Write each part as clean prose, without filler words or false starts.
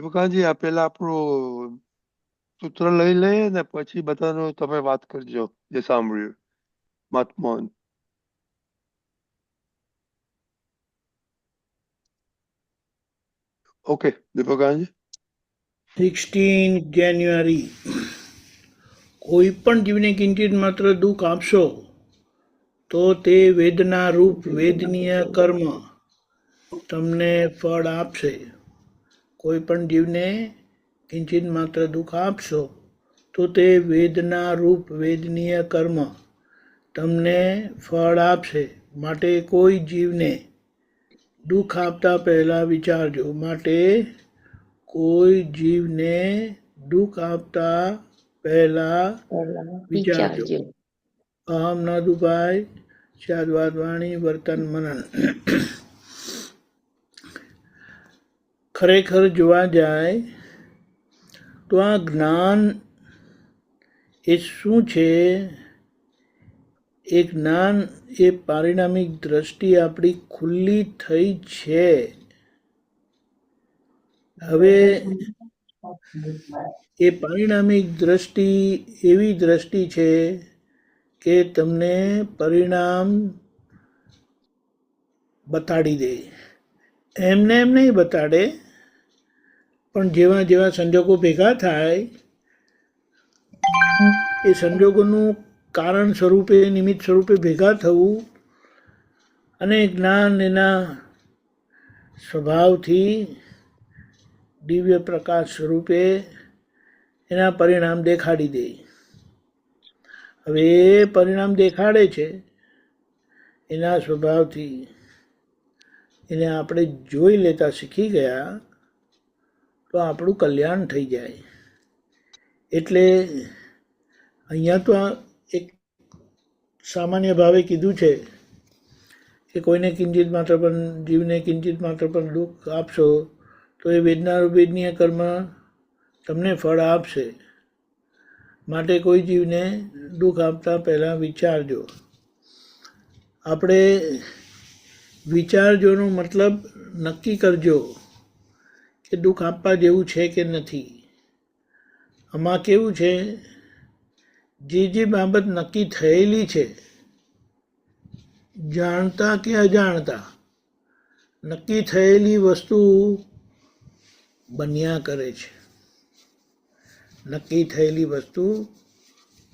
દીપકાજી આ પેલા આપણું સૂત્ર લઈ લઈએ ને પછી બધાનું તમે વાત કરજો જે સાંભળ્યું મહાત્માન. ઓકે દીપકાજી. 16 જાન્યુઆરી. કોઈ પણ જીવને કિંચિત માત્ર દુઃખ આપશો તો તે વેદના રૂપ વેદનીય કર્મ તમને ફળ આપશે. કોઈ પણ જીવને કિંચિત માત્ર દુઃખ આપશો તો તે વેદના રૂપ વેદનીય કર્મ તમને ફળ આપશે. માટે કોઈ જીવને દુઃખ આપતા પહેલા વિચારજો. માટે કોઈ જીવને દુઃખ આપતા પહેલા વિચારજો. અહમ ન દુભાય. શાદવાદ વાણી વર્તન મનન. ખરેખર જોવા જાય તો આ જ્ઞાન એ શું છે? એ જ્ઞાન એ પારિણામિક દ્રષ્ટિ આપણી ખુલ્લી થઈ છે. હવે એ પારિણામિક દ્રષ્ટિ એવી દ્રષ્ટિ છે કે તમને પરિણામ બતાડી દે. એમને એમ નહીં બતાડે, પણ જેવા જેવા સંજોગો ભેગા થાય એ સંજોગોનું કારણ સ્વરૂપે નિમિત્ત સ્વરૂપે ભેગા થવું અને જ્ઞાન એના સ્વભાવથી દિવ્ય પ્રકાશ સ્વરૂપે એના પરિણામ દેખાડી દે. હવે એ પરિણામ દેખાડે છે એના સ્વભાવથી એને આપણે જોઈ લેતા શીખી ગયા તો આપણું કલ્યાણ થઈ જાય. એટલે અહીંયા તો એક સામાન્ય ભાવે કીધું છે કે કોઈને કિંચિત માત્ર પણ જીવને કિંચિત માત્ર પણ દુઃખ આપશો તો એ વેદના વેદનીય કર્મ તમને ફળ આપશે. માટે કોઈ જીવને દુઃખ આપતા પહેલાં વિચારજો. આપણે વિચારજોનો મતલબ નક્કી કરજો કે દુઃખ આપવા જેવું છે કે નથી. આમાં કેવું છે, જે બાબત નક્કી થયેલી છે, જાણતા કે અજાણતા, નક્કી થયેલી વસ્તુ બન્યા કરે છે. નક્કી થયેલી વસ્તુ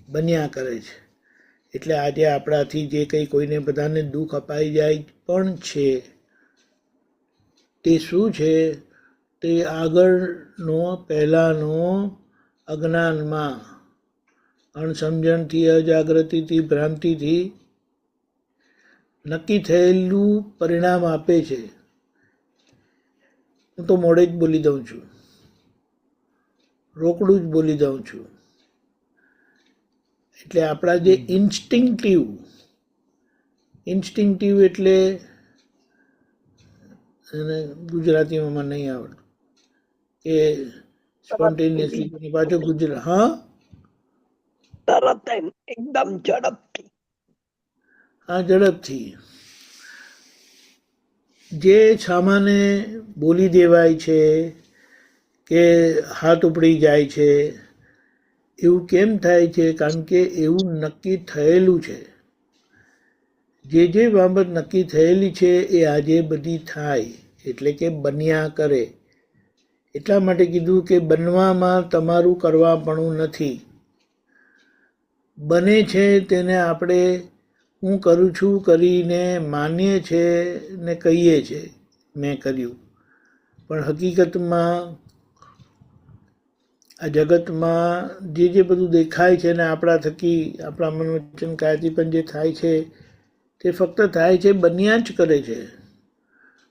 બન્યા કરે છે. એટલે આજે આપણાથી જે કંઈ કોઈને બધાને દુઃખ અપાઈ જાય પણ છે તે શું છે? તે આગળનો પહેલાંનો અજ્ઞાનમાં અણસમજણથી અજાગૃતિથી ભ્રાંતિથી નક્કી થયેલું પરિણામ આપે છે. હું તો મોડે જ બોલી દઉં છું, રોકડું જ બોલી દઉં છું. એટલે આપણા જે ઇન્સ્ટિંક્ટિવ એટલે એને ગુજરાતીમાં નહીં આવડતું કે સ્પોન્ટેનિયસલી પાછો ગુજરાત. હા, તરત એકદમ ઝડપથી. હા, ઝડપથી જે સામાન્ય બોલી દેવાય છે કે હાથ ઉપડી જાય છે, એવું કેમ થાય છે? કારણ કે એવું નક્કી થયેલું છે. જે બાબત નક્કી થયેલી છે એ આજે બધી થાય, એટલે કે બન્યા કરે. એટલા માટે કીધું કે બનવામાં તમારું કરવાપણું નથી. બને છે તેને આપણે હું કરું છું કરીને માનીએ છે ને કહીએ છે મેં કર્યું, પણ હકીકતમાં આ જગતમાં જે બધું દેખાય છે ને આપણા થકી આપણા મન વચન કાયાથી પણ જે થાય છે તે ફક્ત થાય છે, બન્યા જ કરે છે.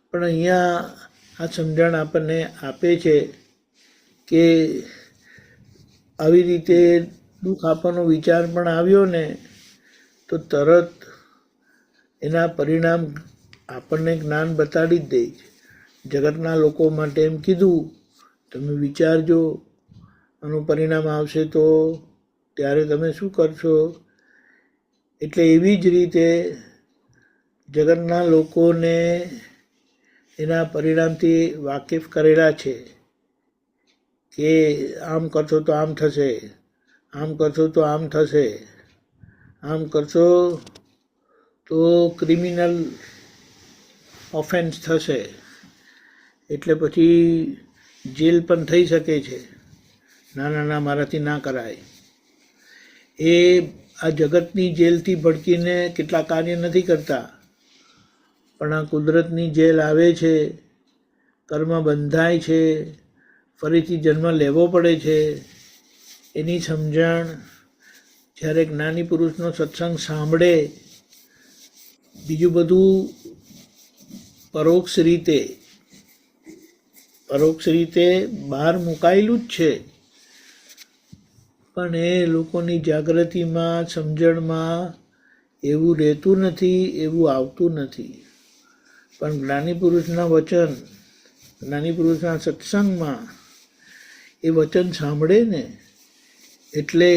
પણ અહીંયા આ સમજણ આપણને આપે છે કે આવી રીતે દુઃખ આપવાનો વિચાર પણ આવ્યો ને તો તરત એના પરિણામ આપણને જ્ઞાન બતાડી જ દે છે. જગતના લોકો માટે એમ કીધું, તમે વિચારજો, આનું પરિણામ આવશે તો ત્યારે તમે શું કરશો? એટલે એવી જ રીતે જગતના લોકોને એના પરિણામથી વાકેફ કરેલા છે કે આમ કરશો તો આમ થશે, આમ કરશો તો આમ થશે, આમ કરશો તો ક્રિમિનલ ઓફેન્સ થશે, એટલે પછી જેલ પણ થઈ શકે છે. ના ના ના, મારાથી ના કરાય. એ આ જગતની જેલથી ભડકીને કેટલા કાર્ય નથી કરતા, પણ આ કુદરતની જેલ આવે છે, કર્મ બંધાય છે, ફરીથી જન્મ લેવો પડે છે. એની સમજણ જ્યારે જ્ઞાની પુરુષનો સત્સંગ સાંભળે, બીજું બધું પરોક્ષ રીતે બહાર મુકાયેલું જ છે, પણ એ લોકોની જાગૃતિમાં, સમજણમાં એવું રહેતું નથી, એવું આવતું નથી. પણ જ્ઞાની પુરુષના વચન, જ્ઞાની પુરુષના સત્સંગમાં એ વચન સાંભળે ને, એટલે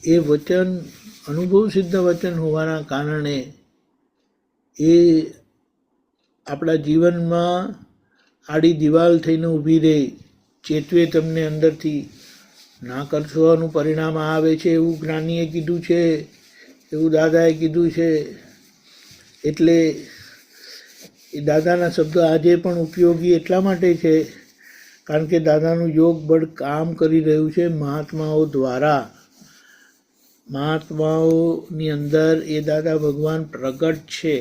એ વચન અનુભવ સિદ્ધ વચન હોવાના કારણે એ આપણા જીવનમાં આડી દિવાલ થઈને ઊભી રહે, ચેતવે તમને અંદરથી. ના કરશોનું પરિણામ આવે છે એવું જ્ઞાનીએ કીધું છે, એવું દાદાએ કીધું છે. એટલે એ દાદાના શબ્દો આજે પણ ઉપયોગી એટલા માટે છે કારણ કે દાદાનું યોગ બળ કામ કરી રહ્યું છે મહાત્માઓ દ્વારા. મહાત્માઓની અંદર એ દાદા ભગવાન પ્રગટ છે,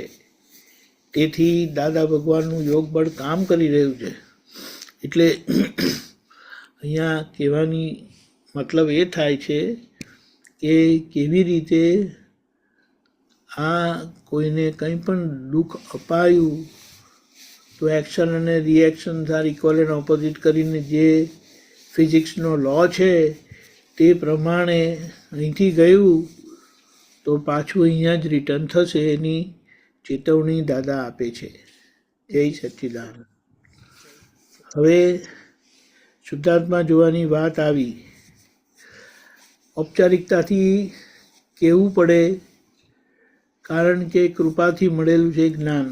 તેથી દાદા ભગવાનનું યોગ બળ કામ કરી રહ્યું છે. એટલે અહીંયા કહેવાની મતલબ એ થાય છે કે કેવી રીતે આ કોઈને કંઈ પણ દુઃખ અપાયું તો એક્શન અને reaction are equal and opposite કરીને જે ફિઝિક્સનો લો છે તે પ્રમાણે અહીંથી ગયું તો પાછું અહીંયા જ રિટર્ન થશે, એની ચેતવણી દાદા આપે છે. જય સચ્ચિદાનંદ. હવે શુદ્ધાત્મા જોવાની વાત આવી. ઔપચારિકતાથી કહેવું પડે કારણ કે કૃપાથી મળેલું છે જ્ઞાન.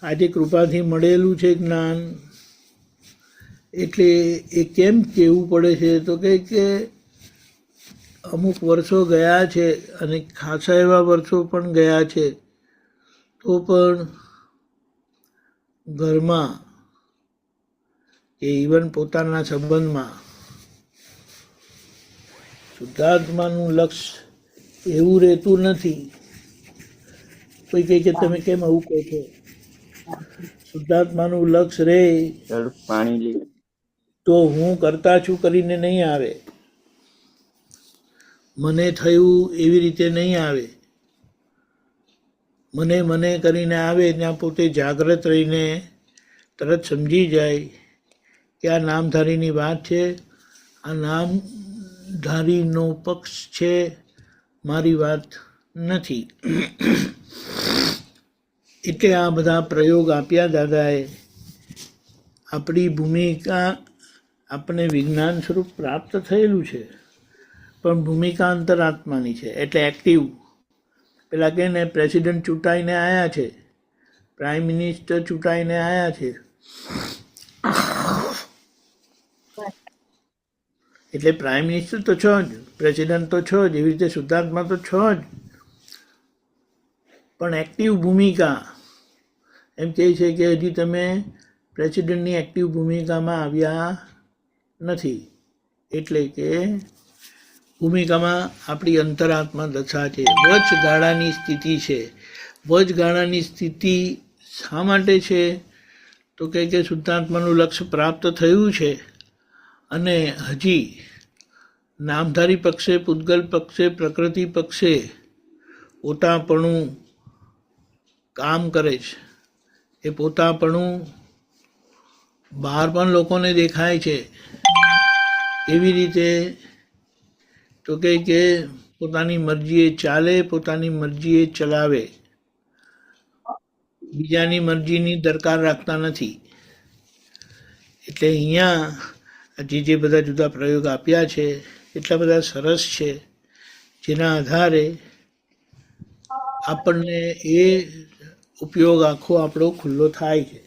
આજે કૃપાથી મળેલું છે જ્ઞાન એટલે એ કેમ કહેવું પડે છે તો કે અમુક વર્ષો ગયા છે અને ખાસા એવા વર્ષો પણ ગયા છે, તો પણ ઘરમાં કે ઇવન પોતાના સંબંધમાં શુદ્ધાત્માનું લક્ષ્ય એવું રહેતું નથી. કોઈ કહે કે તમે કેમ આવું કહો છો? શુદ્ધાત્માનું લક્ષ્ય રહે તો હું કરતા છું કરીને નહીં આવે, મને થયું એવી રીતે નહીં આવે. મને કરીને આવે ત્યાં પોતે જાગ્રત રહીને તરત સમજી જાય કે આ નામધારીની વાત છે, આ નામધારીનો પક્ષ છે, મારી વાત નથી. એટલે આ બધા પ્રયોગ આપ્યા દાદાએ. આપણી ભૂમિકા આપણને વિજ્ઞાન સ્વરૂપ પ્રાપ્ત થયેલું છે, પણ ભૂમિકા અંતરાત્માની છે, એટલે એક્ટિવ. પેલા કહે ને પ્રેસિડન્ટ ચૂંટાઈને આવ્યા છે, પ્રાઇમ મિનિસ્ટર ચૂંટાઈને આવ્યા છે, એટલે પ્રાઇમ મિનિસ્ટર તો છો જ, પ્રેસિડન્ટ તો છો જ, એવી રીતે શુદ્ધાત્મા તો છો જ, પણ એક્ટિવ ભૂમિકા. એમ કહે છે કે હજી તમે પ્રેસિડન્ટની એક્ટિવ ભૂમિકામાં આવ્યા નથી, એટલે કે ભૂમિકામાં આપણી અંતરાત્મા દશા છે, વચગાળાની સ્થિતિ છે. વચગાળાની સ્થિતિ શા માટે છે તો કે શુદ્ધાત્માનું લક્ષ્ય પ્રાપ્ત થયું છે અને હજી નામધારી પક્ષે, પૂતગલ પક્ષે, પ્રકૃતિ પક્ષે પોતાપણું કામ કરે છે. એ પોતાપણું બહાર પણ લોકોને દેખાય છે. એવી રીતે તો કે પોતાની મરજીએ ચાલે, પોતાની મરજીએ ચલાવે, બીજાની મરજીની દરકાર રાખતા નથી. એટલે અહીંયા જે બધા જુદા પ્રયોગ આપ્યા છે એટલા બધા સરસ છે, જેના આધારે આપણને એ ઉપયોગ આખો આપણો ખુલ્લો થાય છે.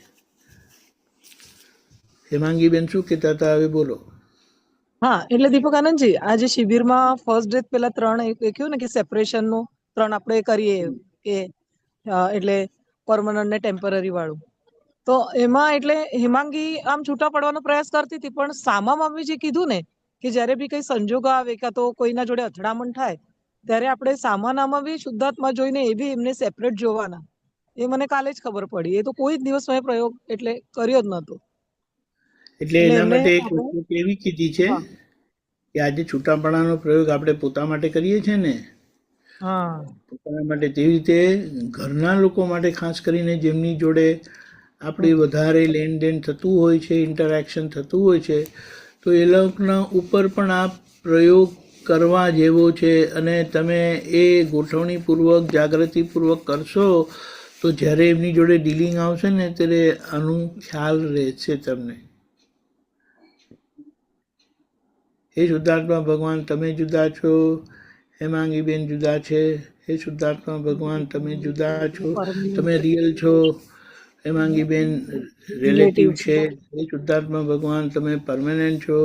હેમાંગીબેન શું કહેતા હતા હવે બોલો. હા એટલે દીપક આનંદજી આ જે શિબિરમાં ફર્સ્ટ ડે પેલા 3 એ કહ્યું ને કે સેપરેશન નું 3 આપણે કરીએ કે એટલે પરમનન્ટ ને ટેમ્પરરી વાળું, તો એમાં એટલે હેમાંગી આમ છૂટા પડવાનો પ્રયાસ કરતી હતી, પણ સામા મમ્મી જે કીધું ને કે જ્યારે બી કઈ સંજોગો આવે કાં તો કોઈના જોડે અથડામણ થાય ત્યારે આપણે સામાનામાં બી શુદ્ધાત્મા જોઈને એ બી એમને સેપરેટ જોવાના, એ મને કાલે જ ખબર પડી. એ તો કોઈ જ દિવસ મેં પ્રયોગ એટલે કર્યો જ નહોતો. એટલે એટલે એના એમને માટે એક વસ્તુ એવી કીધી છે હા કે આજે છૂટાપણાનો પ્રયોગ આપણે પોતા માટે કરીએ છીએ ને, હા પોતાના માટે, તેવી રીતે ઘરના લોકો માટે ખાસ કરીને જેમની જોડે આપણે વધારે લેનદેન થતું હોય છે, ઇન્ટરેક્શન થતું હોય છે, તો એ લોકોના ઉપર પણ આ પ્રયોગ કરવા જેવો છે. અને તમે એ ગોઠવણીપૂર્વક જાગૃતિપૂર્વક કરશો તો જ્યારે એમની જોડે ડીલિંગ આવશે ને ત્યારે આનું ખ્યાલ રહેશે તમને. હે શુદ્ધાત્મા ભગવાન તમે જુદા છો, હેમાંગીબેન જુદા છે. હે શુદ્ધાત્મા ભગવાન તમે જુદા છો, તમે રિયલ છો. હેમાંગીબેન રિલેટિવ છે. હે શુદ્ધાત્મા ભગવાન તમે પરમેનન્ટ છો,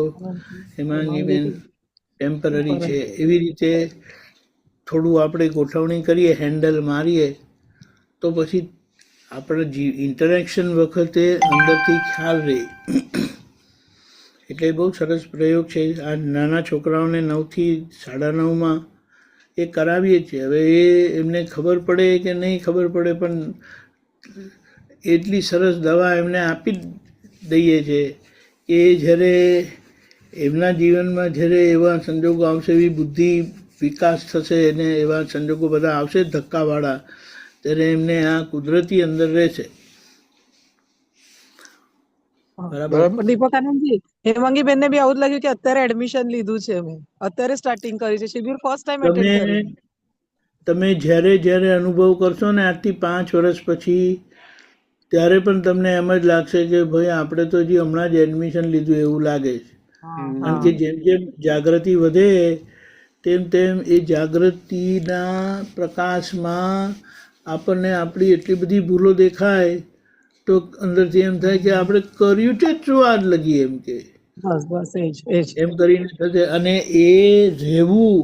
હેમાંગીબેન ટેમ્પરરી છે. એવી રીતે થોડું આપણે ગોઠવણી કરીએ, હેન્ડલ મારીએ, તો પછી આપણે ઇન્ટરેક્શન વખતે અંદરથી ખ્યાલ રહે. એટલે બહુ સરસ પ્રયોગ છે. આ નાના છોકરાઓને 9 થી 9:30 એ કરાવીએ છીએ. હવે એ એમને ખબર પડે કે નહીં ખબર પડે, પણ એટલી સરસ દવા એમને આપી દઈએ છે કે જ્યારે એમના જીવનમાં જ્યારે એવા સંજોગો આવશે, એવી બુદ્ધિ વિકાસ થશે અને એવા સંજોગો બધા આવશે ધક્કાવાળા, ત્યારે એમને આ કુદરતી અંદર રહેશે. બરાબર. પણ દીપક આનંદજી, હેમાંગી બેનને બી આવું જ લાગ્યું કે અત્યારે એડમિશન લીધું છે, મેં અત્યારે સ્ટાર્ટિંગ કરી છે શિબિર, ફર્સ્ટ ટાઈમ એટેન્ડ કરી. તમે જ્યારે અનુભવ કરશો ને આજથી 5 વર્ષ પછી, ત્યારે પણ તમને એમ જ લાગશે કે ભાઈ આપણે તો હજી હમણાં જ એડમિશન લીધું એવું લાગે છે. કારણ કે જેમ જેમ જાગૃતિ વધે તેમ તેમ એ જાગૃતિના પ્રકાશમાં આપણને આપણી એટલી બધી ભૂલો દેખાય તો અંદરથી એમ થાય કે આપણે કર્યું છે શું આજ લગી, એમ કે બસ એ જ એમ કરીને થશે. અને એ રહેવું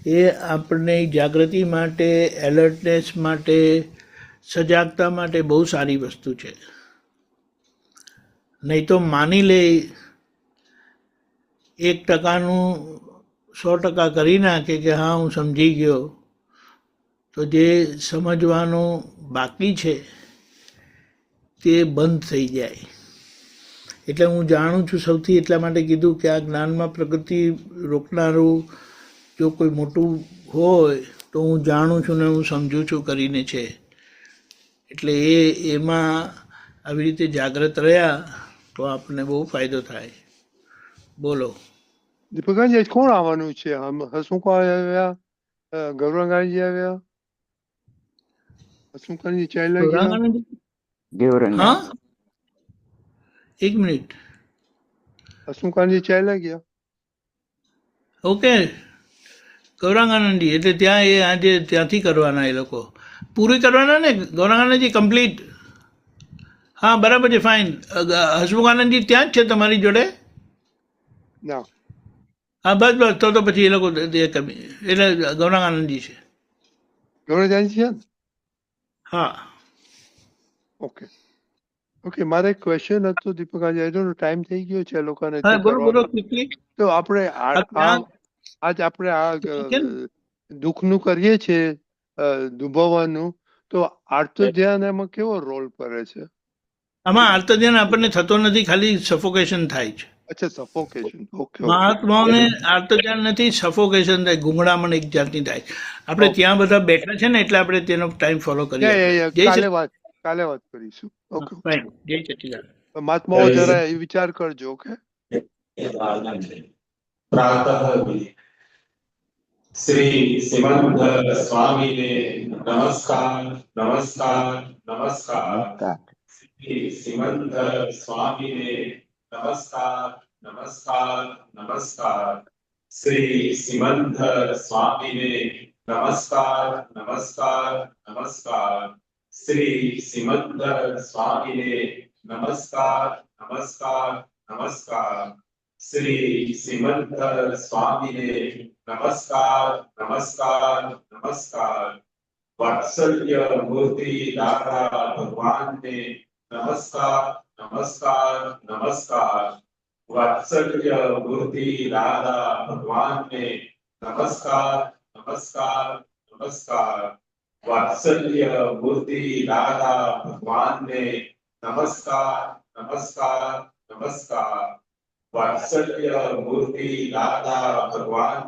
એ આપણને જાગૃતિ માટે, એલર્ટનેસ માટે, સજાગતા માટે બહુ સારી વસ્તુ છે. નહીં તો માની લે 1%નું 100% કરી નાખે કે હા હું સમજી ગયો, તો જે સમજવાનું બાકી છે તે બંધ થઈ જાય. એટલે હું જાણું છું, સૌથી એટલા માટે કીધું કે આ જ્ઞાનમાં પ્રગતિ રોકનારું જો કોઈ મોટું હોય તો હું જાણું છું ને હું સમજું છું કરીને છે. એટલે એમાં આવી રીતે જાગૃત રહ્યા તો આપણને બહુ ફાયદો થાય. બોલો દીપકાજી આજ કોણ આવવાનું છે? હસમુખ આવ્યા, ગૌરંગાજી આવ્યા, હસમુખજી ચાલ્યા ગયા. હા, 1 મિનિટ. હસમુખજી ચાલ્યા ગયા. ઓકે, ગૌરાંગાનંદજી એટલે ત્યાં એ આજે ત્યાંથી કરવાના, એ લોકો પૂરી કરવાના ને ગૌરાંગાનંદજી, કમ્પ્લીટ. હા બરાબર છે, ફાઇન. હસમુખાનંદજી ત્યાં જ છે તમારી જોડે? ના, હા બસ તો પછી એ લોકો એટલે ગૌરાંગાનંદજી છે. ગૌરંગાજી છે ને? હા ઓકે ઓકે. મારે એક ક્વેશ્ચન હતો દીપકાજી, આઈ ડોન્ટ નો ટાઈમ થઈ ગયો છે લોકોને હા, તે બોલો બોલો કરવાનો. ક્વિકલી. તો આપણે આજ આપણે આ દુઃખનું કરીએ છીએ, દુભાવવાનું, તો આર્ત ધ્યાન એમાં કેવો રોલ કરે છે? આમાં આર્તધ્યાન આપણને થતો નથી, ખાલી સફોકેશન થાય છે. અચ્છા, સફોકેશન. ઓકે. મહાત્માઓને આર્તધ્યાન નથી, સફોકેશન થાય, ગુંગળામણ એક જાતની થાય. આપણે ત્યાં બધા બેઠા છે ને એટલે આપણે તેનો ટાઈમ ફોલો કરીએ. કાલે વાત કરીશું. Okay, fine. જય સચિદાન. મહાત્માઓ જરા એ વિચાર કરજો. ઓકે. શ્રી સિમંત સ્વામીને નમસ્કાર, નમસ્કાર, નમસ્કાર. શ્રી સિમંત સ્વામીને નમસ્કાર, નમસ્કાર, નમસ્કાર. શ્રી સિમંત સ્વામીને નમસ્કાર, નમસ્કાર, નમસ્કાર. શ્રી સિમંત સ્વામીને નમસ્કાર, નમસ્કાર, નમસ્કાર શ્રી શ્રીમંત સ્વામીને નમસ્કાર નમસ્કાર નમસ્કાર વાત્સલ્ય મૂર્તિ દાદા ભગવાનને નમસ્કાર નમસ્કાર નમસ્કાર વાત્સલ્ય મૂર્તિ દાદા ભગવાનને નમસ્કાર નમસ્કાર નમસ્કાર વાત્સલ્ય મૂર્તિ દાદા ભગવાનને નમસ્કાર નમસ્કાર નમસ્કાર વાત્સલ્ય મૂર્તિ દાદા ભગવાન